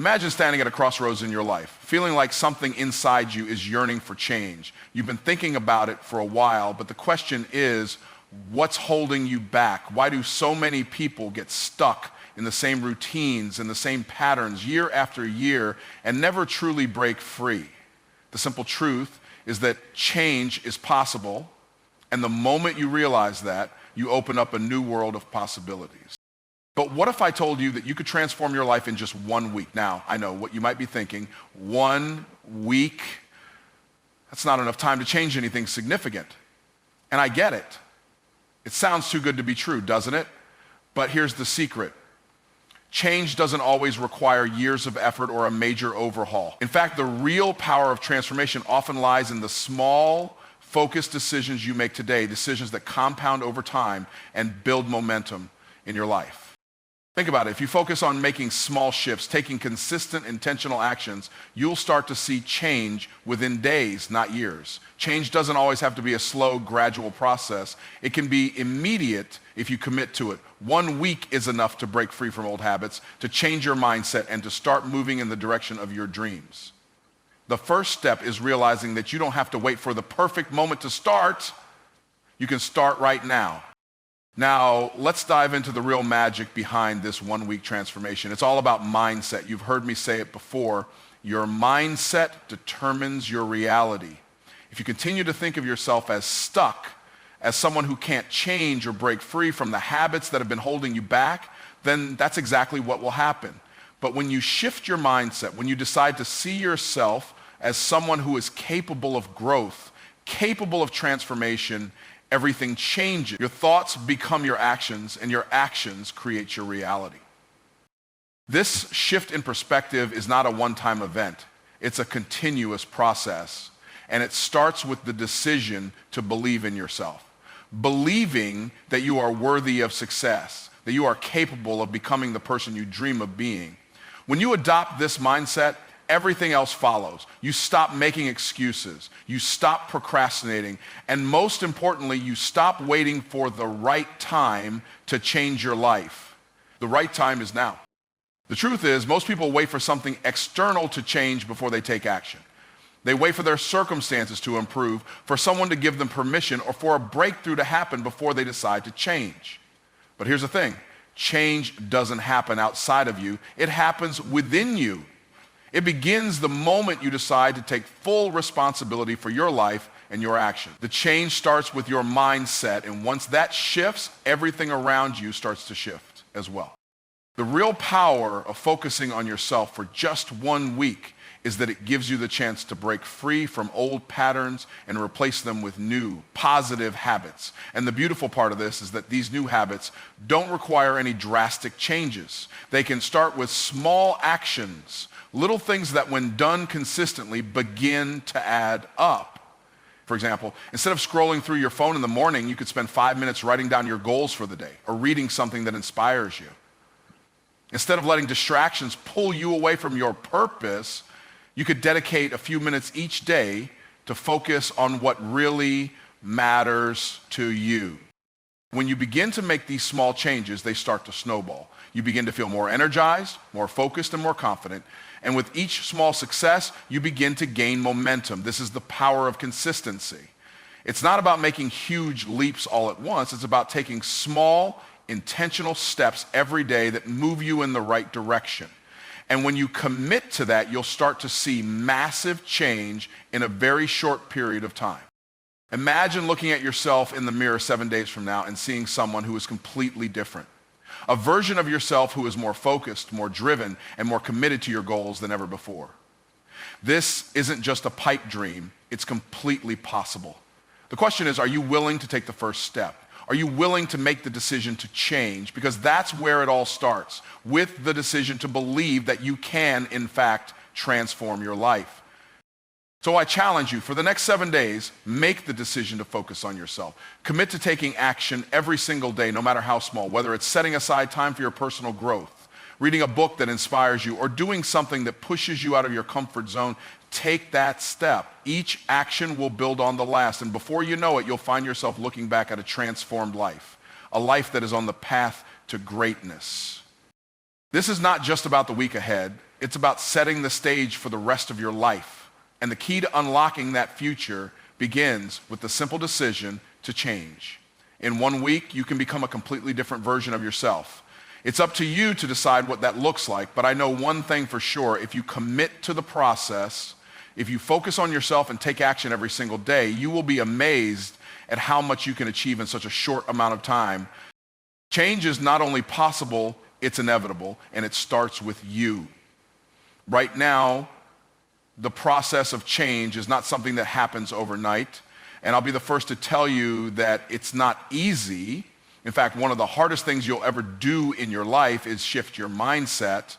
Imagine standing at a crossroads in your life, feeling like something inside you is yearning for change. You've been thinking about it for a while, but the question is, what's holding you back? Why do so many people get stuck in the same routines and the same patterns year after year and never truly break free? The simple truth is that change is possible, and the moment you realize that, you open up a new world of possibilities. But what if I told you that you could transform your life in just 1 week? Now, I know what you might be thinking, 1 week, that's not enough time to change anything significant. And I get it. It sounds too good to be true, doesn't it? But here's the secret. Change doesn't always require years of effort or a major overhaul. In fact, the real power of transformation often lies in the small, focused decisions you make today, decisions that compound over time and build momentum in your life. Think about it. If you focus on making small shifts, taking consistent, intentional actions, you'll start to see change within days, not years. Change doesn't always have to be a slow, gradual process. It can be immediate if you commit to it. 1 week is enough to break free from old habits, to change your mindset, and to start moving in the direction of your dreams. The first step is realizing that you don't have to wait for the perfect moment to start. You can start right now. Now, let's dive into the real magic behind this 1 week transformation. It's all about mindset. You've heard me say it before. Your mindset determines your reality. If you continue to think of yourself as stuck, as someone who can't change or break free from the habits that have been holding you back, then that's exactly what will happen. But when you shift your mindset, when you decide to see yourself as someone who is capable of growth, capable of transformation, everything changes. Your thoughts become your actions, and your actions create your reality. This shift in perspective is not a one-time event. It's a continuous process, and it starts with the decision to believe in yourself. Believing that you are worthy of success, that you are capable of becoming the person you dream of being. When you adopt this mindset, everything else follows. You stop making excuses. You stop procrastinating. And most importantly, you stop waiting for the right time to change your life. The right time is now. The truth is, most people wait for something external to change before they take action. They wait for their circumstances to improve, for someone to give them permission, or for a breakthrough to happen before they decide to change. But here's the thing. Change doesn't happen outside of you. It happens within you. It begins the moment you decide to take full responsibility for your life and your action. The change starts with your mindset, and once that shifts, everything around you starts to shift as well. The real power of focusing on yourself for just 1 week is that it gives you the chance to break free from old patterns and replace them with new, positive habits. And the beautiful part of this is that these new habits don't require any drastic changes. They can start with small actions, little things that when done consistently begin to add up. For example, instead of scrolling through your phone in the morning, you could spend 5 minutes writing down your goals for the day or reading something that inspires you. Instead of letting distractions pull you away from your purpose, you could dedicate a few minutes each day to focus on what really matters to you. When you begin to make these small changes, they start to snowball. You begin to feel more energized, more focused, and more confident. And with each small success, you begin to gain momentum. This is the power of consistency. It's not about making huge leaps all at once. It's about taking small, intentional steps every day that move you in the right direction. And when you commit to that, you'll start to see massive change in a very short period of time. Imagine looking at yourself in the mirror 7 days from now and seeing someone who is completely different. A version of yourself who is more focused, more driven, and more committed to your goals than ever before. This isn't just a pipe dream, it's completely possible. The question is, are you willing to take the first step? Are you willing to make the decision to change? Because that's where it all starts, with the decision to believe that you can, in fact, transform your life. So I challenge you, for the next 7 days, make the decision to focus on yourself. Commit to taking action every single day, no matter how small, whether it's setting aside time for your personal growth, reading a book that inspires you, or doing something that pushes you out of your comfort zone. Take that step. Each action will build on the last, and before you know it, you'll find yourself looking back at a transformed life, a life that is on the path to greatness. This is not just about the week ahead. It's about setting the stage for the rest of your life. And the key to unlocking that future begins with the simple decision to change. In 1 week, you can become a completely different version of yourself. It's up to you to decide what that looks like, but I know one thing for sure: if you commit to the process, if you focus on yourself and take action every single day, you will be amazed at how much you can achieve in such a short amount of time. Change is not only possible, it's inevitable, and it starts with you. Right now, the process of change is not something that happens overnight, and I'll be the first to tell you that it's not easy. In fact, one of the hardest things you'll ever do in your life is shift your mindset.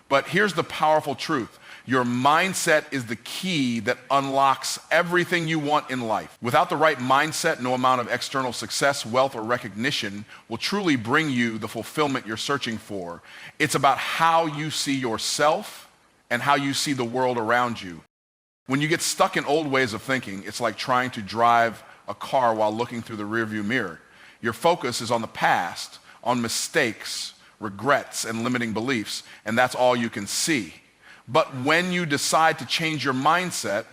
But here's the powerful truth: your mindset is the key that unlocks everything you want in life. Without the right mindset, no amount of external success, wealth, or recognition will truly bring you the fulfillment you're searching for. It's about how you see yourself and how you see the world around you. When you get stuck in old ways of thinking, it's like trying to drive a car while looking through the rearview mirror. Your focus is on the past, on mistakes, regrets, and limiting beliefs, and that's all you can see. But when you decide to change your mindset,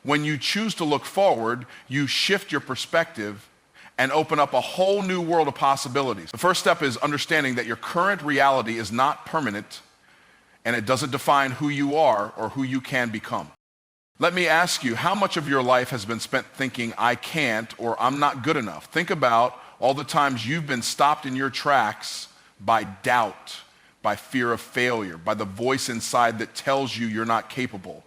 when you choose to look forward, you shift your perspective and open up a whole new world of possibilities. The first step is understanding that your current reality is not permanent, and it doesn't define who you are or who you can become. Let me ask you, how much of your life has been spent thinking, I can't, or I'm not good enough? Think about all the times you've been stopped in your tracks by doubt, by fear of failure, by the voice inside that tells you you're not capable.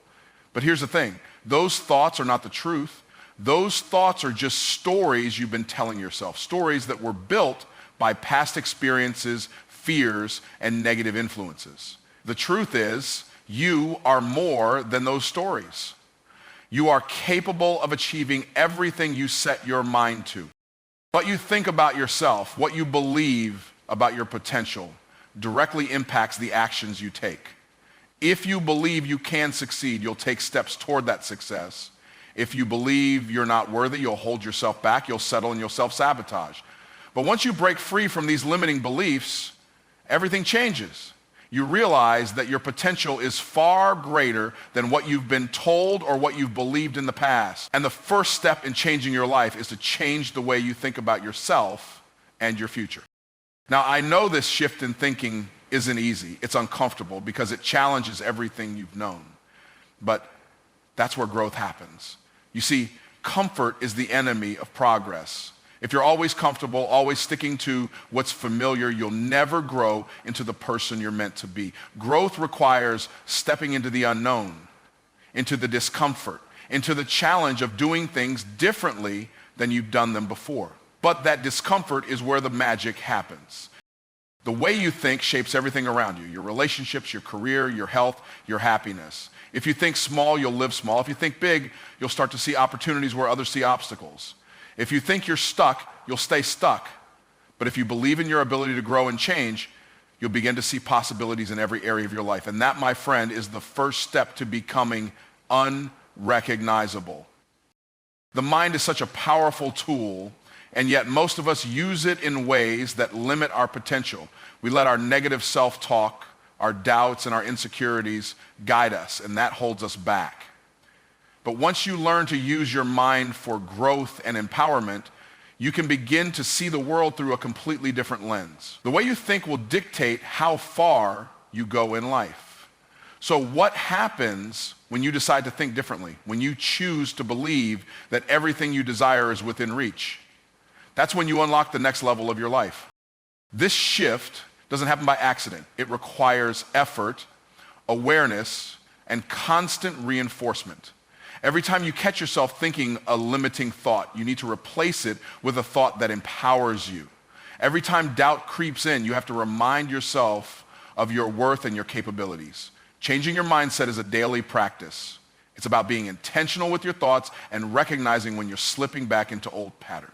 But here's the thing: those thoughts are not the truth. Those thoughts are just stories you've been telling yourself, stories that were built by past experiences, fears, and negative influences. The truth is, you are more than those stories. You are capable of achieving everything you set your mind to. What you think about yourself, what you believe about your potential, directly impacts the actions you take. If you believe you can succeed, you'll take steps toward that success. If you believe you're not worthy, you'll hold yourself back, you'll settle, and you'll self-sabotage. But once you break free from these limiting beliefs, everything changes. You realize that your potential is far greater than what you've been told or what you've believed in the past. And the first step in changing your life is to change the way you think about yourself and your future. Now, I know this shift in thinking isn't easy. It's uncomfortable because it challenges everything you've known. But that's where growth happens. You see, comfort is the enemy of progress. If you're always comfortable, always sticking to what's familiar, you'll never grow into the person you're meant to be. Growth requires stepping into the unknown, into the discomfort, into the challenge of doing things differently than you've done them before. But that discomfort is where the magic happens. The way you think shapes everything around you: your relationships, your career, your health, your happiness. If you think small, you'll live small. If you think big, you'll start to see opportunities where others see obstacles. If you think you're stuck, you'll stay stuck. But if you believe in your ability to grow and change, you'll begin to see possibilities in every area of your life. And that, my friend, is the first step to becoming unrecognizable. The mind is such a powerful tool, and yet most of us use it in ways that limit our potential. We let our negative self-talk, our doubts, and our insecurities guide us, and that holds us back. But once you learn to use your mind for growth and empowerment, you can begin to see the world through a completely different lens. The way you think will dictate how far you go in life. So what happens when you decide to think differently, when you choose to believe that everything you desire is within reach? That's when you unlock the next level of your life. This shift doesn't happen by accident. It requires effort, awareness, and constant reinforcement. Every time you catch yourself thinking a limiting thought, you need to replace it with a thought that empowers you. Every time doubt creeps in, you have to remind yourself of your worth and your capabilities. Changing your mindset is a daily practice. It's about being intentional with your thoughts and recognizing when you're slipping back into old patterns.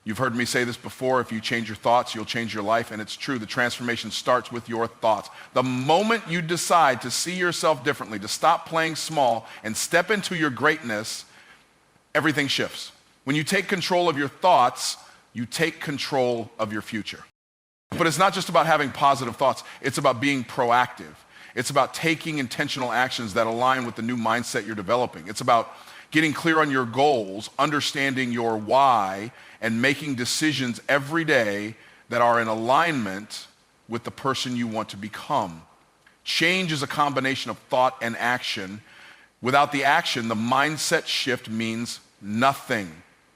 You've heard me say this before: if you change your thoughts, you'll change your life. And it's true, the transformation starts with your thoughts. The moment you decide to see yourself differently, to stop playing small and step into your greatness, everything shifts. When you take control of your thoughts, you take control of your future. But it's not just about having positive thoughts, it's about being proactive. It's about taking intentional actions that align with the new mindset you're developing. It's about getting clear on your goals, understanding your why, and making decisions every day that are in alignment with the person you want to become. Change is a combination of thought and action. Without the action, the mindset shift means nothing.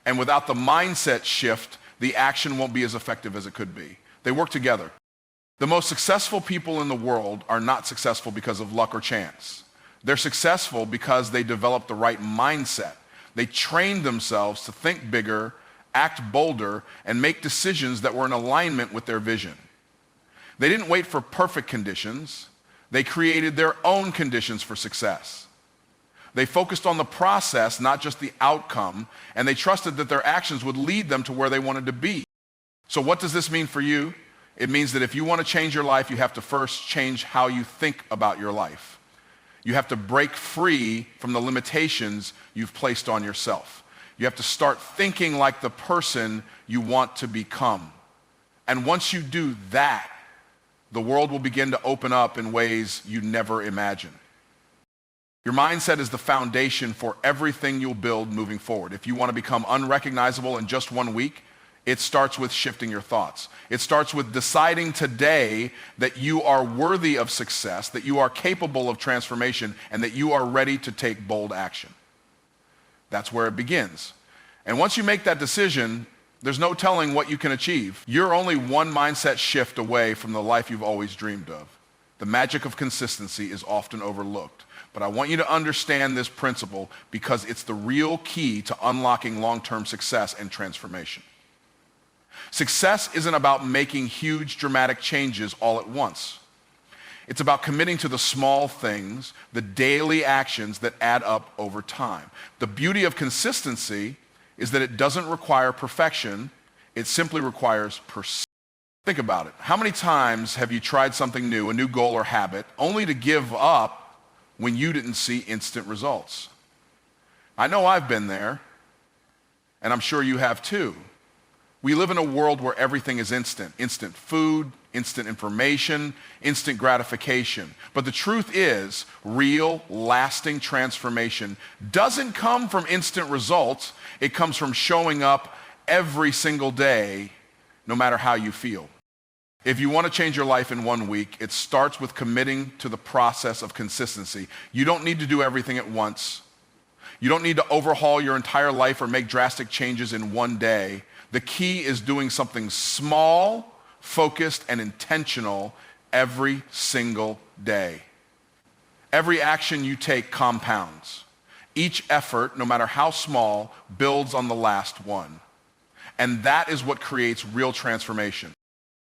And without the mindset shift, the action won't be as effective as it could be. They work together. The most successful people in the world are not successful because of luck or chance. They're successful because they developed the right mindset. They trained themselves to think bigger, act bolder, and make decisions that were in alignment with their vision. They didn't wait for perfect conditions. They created their own conditions for success. They focused on the process, not just the outcome, and they trusted that their actions would lead them to where they wanted to be. So what does this mean for you? It means that if you want to change your life, you have to first change how you think about your life. You have to break free from the limitations you've placed on yourself. You have to start thinking like the person you want to become. And once you do that, the world will begin to open up in ways you never imagined. Your mindset is the foundation for everything you'll build moving forward. If you want to become unrecognizable in just 1 week, it starts with shifting your thoughts. It starts with deciding today that you are worthy of success, that you are capable of transformation, and that you are ready to take bold action. That's where it begins. And once you make that decision, there's no telling what you can achieve. You're only one mindset shift away from the life you've always dreamed of. The magic of consistency is often overlooked. But I want you to understand this principle because it's the real key to unlocking long-term success and transformation. Success isn't about making huge, dramatic changes all at once. It's about committing to the small things, the daily actions that add up over time. The beauty of consistency is that it doesn't require perfection. It simply requires persistence. Think about it. How many times have you tried something new, a new goal or habit, only to give up when you didn't see instant results? I know I've been there, and I'm sure you have too. We live in a world where everything is instant. Instant food, instant information, instant gratification. But the truth is, real, lasting transformation doesn't come from instant results. It comes from showing up every single day, no matter how you feel. If you want to change your life in 1 week, it starts with committing to the process of consistency. You don't need to do everything at once. You don't need to overhaul your entire life or make drastic changes in 1 day. The key is doing something small, focused, and intentional every single day. Every action you take compounds. Each effort, no matter how small, builds on the last one. And that is what creates real transformation.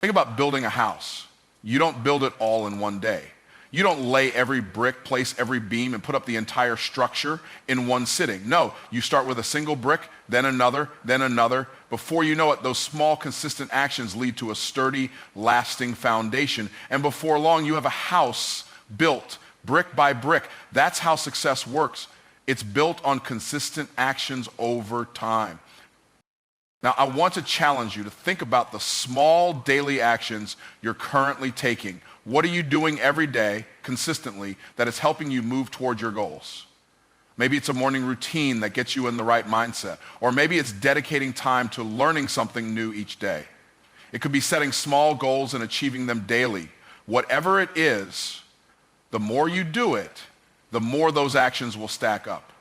Think about building a house. You don't build it all in 1 day. You don't lay every brick, place every beam, and put up the entire structure in one sitting. No, you start with a single brick, then another, then another. Before you know it, those small, consistent actions lead to a sturdy, lasting foundation. And before long, you have a house built brick by brick. That's how success works. It's built on consistent actions over time. Now, I want to challenge you to think about the small daily actions you're currently taking. What are you doing every day, consistently, that is helping you move toward your goals? Maybe it's a morning routine that gets you in the right mindset. Or maybe it's dedicating time to learning something new each day. It could be setting small goals and achieving them daily. Whatever it is, the more you do it, the more those actions will stack up.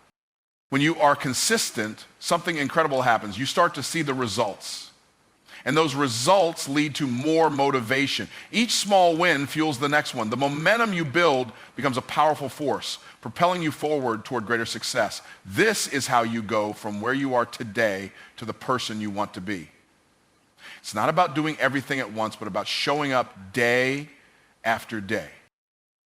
When you are consistent, something incredible happens. You start to see the results. And those results lead to more motivation. Each small win fuels the next one. The momentum you build becomes a powerful force, propelling you forward toward greater success. This is how you go from where you are today to the person you want to be. It's not about doing everything at once, but about showing up day after day.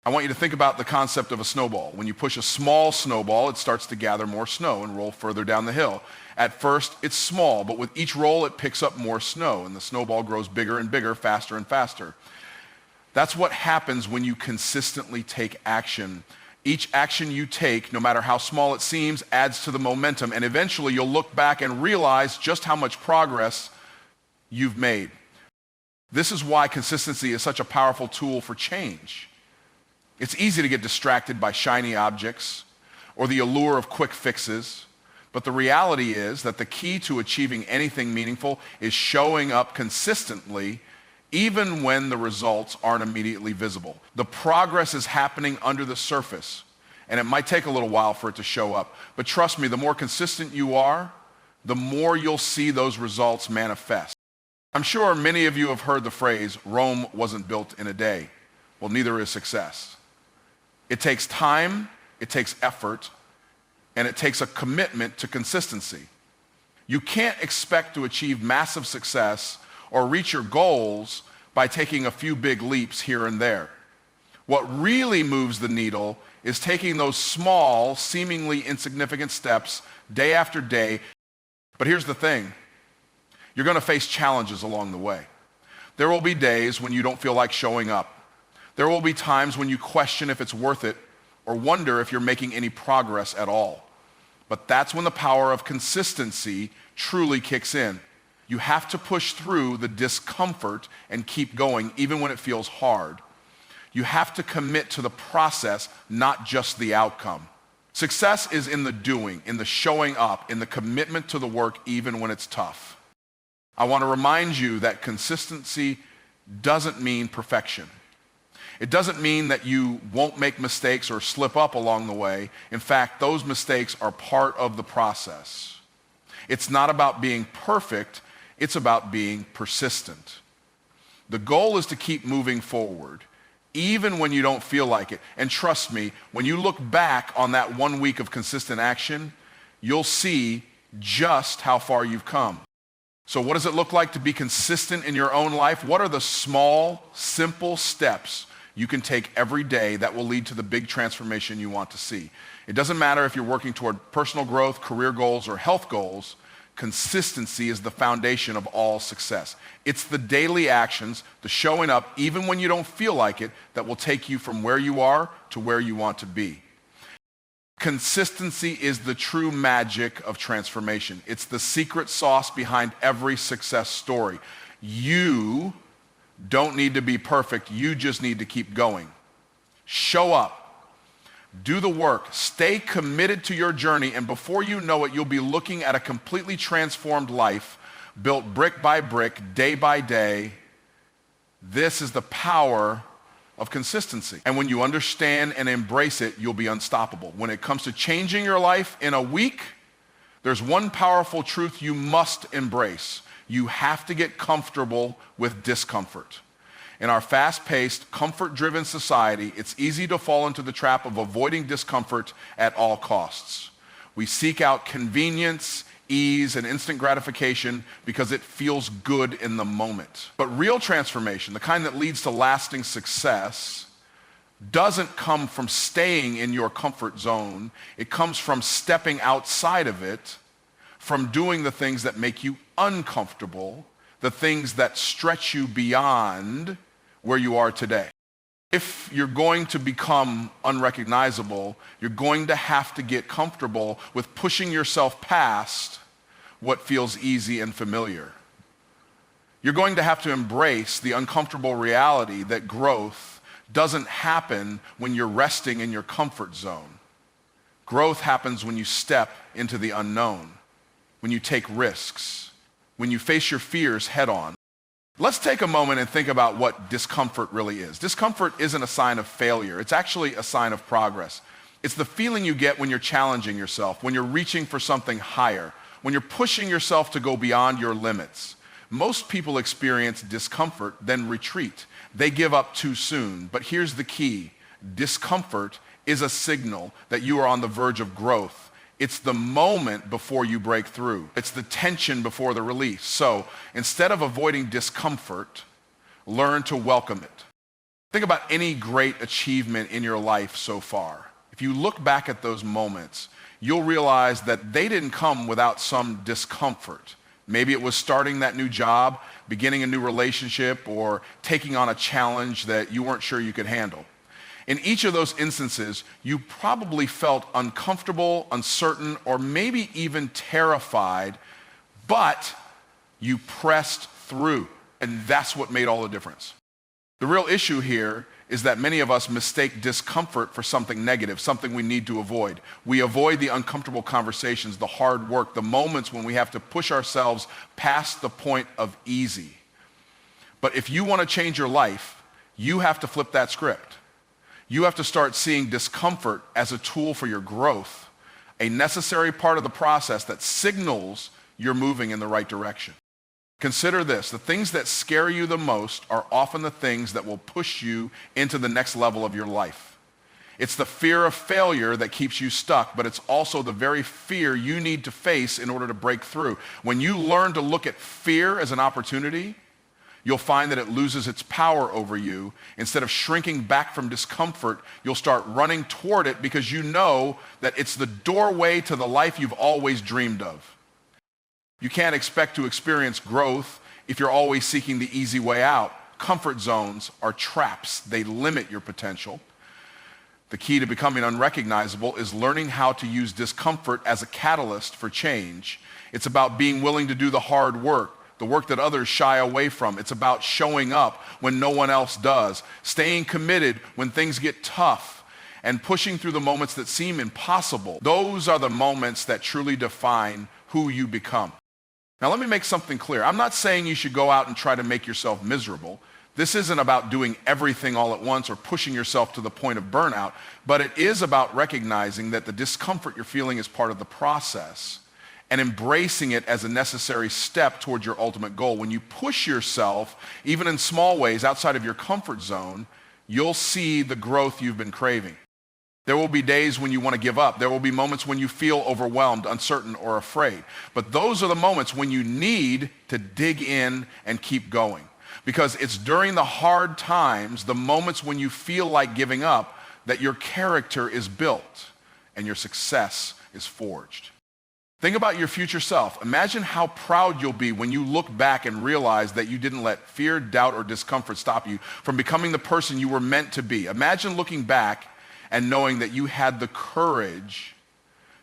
I want you to think about the concept of a snowball. When you push a small snowball, it starts to gather more snow and roll further down the hill. At first, it's small, but with each roll, it picks up more snow, and the snowball grows bigger and bigger, faster and faster. That's what happens when you consistently take action. Each action you take, no matter how small it seems, adds to the momentum, and eventually you'll look back and realize just how much progress you've made. This is why consistency is such a powerful tool for change. It's easy to get distracted by shiny objects or the allure of quick fixes, but the reality is that the key to achieving anything meaningful is showing up consistently even when the results aren't immediately visible. The progress is happening under the surface, and it might take a little while for it to show up. But trust me, the more consistent you are, the more you'll see those results manifest. I'm sure many of you have heard the phrase, Rome wasn't built in a day. Well, neither is success. It takes time, it takes effort, and it takes a commitment to consistency. You can't expect to achieve massive success or reach your goals by taking a few big leaps here and there. What really moves the needle is taking those small, seemingly insignificant steps day after day. But here's the thing, you're going to face challenges along the way. There will be days when you don't feel like showing up. There will be times when you question if it's worth it or wonder if you're making any progress at all. But that's when the power of consistency truly kicks in. You have to push through the discomfort and keep going even when it feels hard. You have to commit to the process, not just the outcome. Success is in the doing, in the showing up, in the commitment to the work even when it's tough. I want to remind you that consistency doesn't mean perfection. It doesn't mean that you won't make mistakes or slip up along the way. In fact, those mistakes are part of the process. It's not about being perfect, it's about being persistent. The goal is to keep moving forward, even when you don't feel like it. And trust me, when you look back on that 1 week of consistent action, you'll see just how far you've come. So what does it look like to be consistent in your own life? What are the small, simple steps you can take every day that will lead to the big transformation you want to see? It doesn't matter if you're working toward personal growth, career goals, or health goals. Consistency is the foundation of all success. It's the daily actions, the showing up even when you don't feel like it, that will take you from where you are to where you want to be. Consistency is the true magic of transformation. It's the secret sauce behind every success story. You don't need to be perfect. You just need to keep going. Show up. Do the work. Stay committed to your journey, and before you know it, you'll be looking at a completely transformed life, built brick by brick, day by day. This is the power of consistency. And when you understand and embrace it, you'll be unstoppable. When it comes to changing your life in a week, there's one powerful truth you must embrace. You have to get comfortable with discomfort. In our fast-paced, comfort-driven society, it's easy to fall into the trap of avoiding discomfort at all costs. We seek out convenience, ease, and instant gratification because it feels good in the moment. But real transformation, the kind that leads to lasting success, doesn't come from staying in your comfort zone. It comes from stepping outside of it, from doing the things that make you uncomfortable, the things that stretch you beyond where you are today. If you're going to become unrecognizable, you're going to have to get comfortable with pushing yourself past what feels easy and familiar. You're going to have to embrace the uncomfortable reality that growth doesn't happen when you're resting in your comfort zone. Growth happens when you step into the unknown, when you take risks, when you face your fears head on. Let's take a moment and think about what discomfort really is. Discomfort isn't a sign of failure. It's actually a sign of progress. It's the feeling you get when you're challenging yourself, when you're reaching for something higher, when you're pushing yourself to go beyond your limits. Most people experience discomfort, then retreat. They give up too soon. But here's the key. Discomfort is a signal that you are on the verge of growth. It's the moment before you break through. It's the tension before the release. So instead of avoiding discomfort, learn to welcome it. Think about any great achievement in your life so far. If you look back at those moments, you'll realize that they didn't come without some discomfort. Maybe it was starting that new job, beginning a new relationship, or taking on a challenge that you weren't sure you could handle. In each of those instances, you probably felt uncomfortable, uncertain, or maybe even terrified, but you pressed through, and that's what made all the difference. The real issue here is that many of us mistake discomfort for something negative, something we need to avoid. We avoid the uncomfortable conversations, the hard work, the moments when we have to push ourselves past the point of easy. But if you want to change your life, you have to flip that script. You have to start seeing discomfort as a tool for your growth, a necessary part of the process that signals you're moving in the right direction. Consider this: the things that scare you the most are often the things that will push you into the next level of your life. It's the fear of failure that keeps you stuck, but it's also the very fear you need to face in order to break through. When you learn to look at fear as an opportunity, you'll find that it loses its power over you. Instead of shrinking back from discomfort, you'll start running toward it because you know that it's the doorway to the life you've always dreamed of. You can't expect to experience growth if you're always seeking the easy way out. Comfort zones are traps. They limit your potential. The key to becoming unrecognizable is learning how to use discomfort as a catalyst for change. It's about being willing to do the hard work, the work that others shy away from. It's about showing up when no one else does, staying committed when things get tough, and pushing through the moments that seem impossible. Those are the moments that truly define who you become. Now, let me make something clear. I'm not saying you should go out and try to make yourself miserable. This isn't about doing everything all at once or pushing yourself to the point of burnout, but it is about recognizing that the discomfort you're feeling is part of the process and embracing it as a necessary step towards your ultimate goal. When you push yourself, even in small ways outside of your comfort zone, you'll see the growth you've been craving. There will be days when you want to give up. There will be moments when you feel overwhelmed, uncertain, or afraid. But those are the moments when you need to dig in and keep going. Because it's during the hard times, the moments when you feel like giving up, that your character is built and your success is forged. Think about your future self. Imagine how proud you'll be when you look back and realize that you didn't let fear, doubt, or discomfort stop you from becoming the person you were meant to be. Imagine looking back and knowing that you had the courage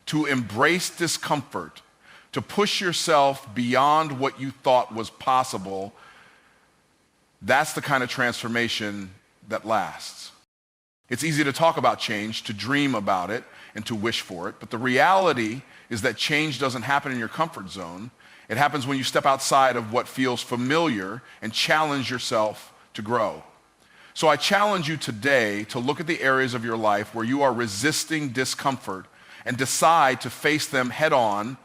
to embrace discomfort, to push yourself beyond what you thought was possible. That's the kind of transformation that lasts. It's easy to talk about change, to dream about it, and to wish for it, but the reality is that change doesn't happen in your comfort zone. It happens when you step outside of what feels familiar and challenge yourself to grow. So I challenge you today to look at the areas of your life where you are resisting discomfort and decide to face them head on.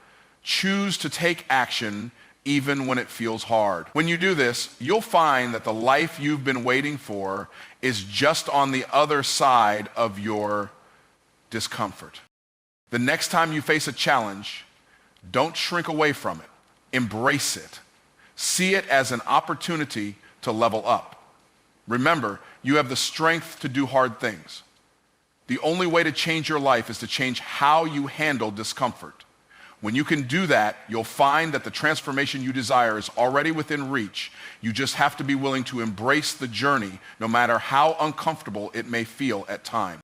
Choose to take action even when it feels hard. When you do this, you'll find that the life you've been waiting for is just on the other side of your discomfort. The next time you face a challenge, don't shrink away from it. Embrace it. See it as an opportunity to level up. Remember, you have the strength to do hard things. The only way to change your life is to change how you handle discomfort. When you can do that, you'll find that the transformation you desire is already within reach. You just have to be willing to embrace the journey, no matter how uncomfortable it may feel at times.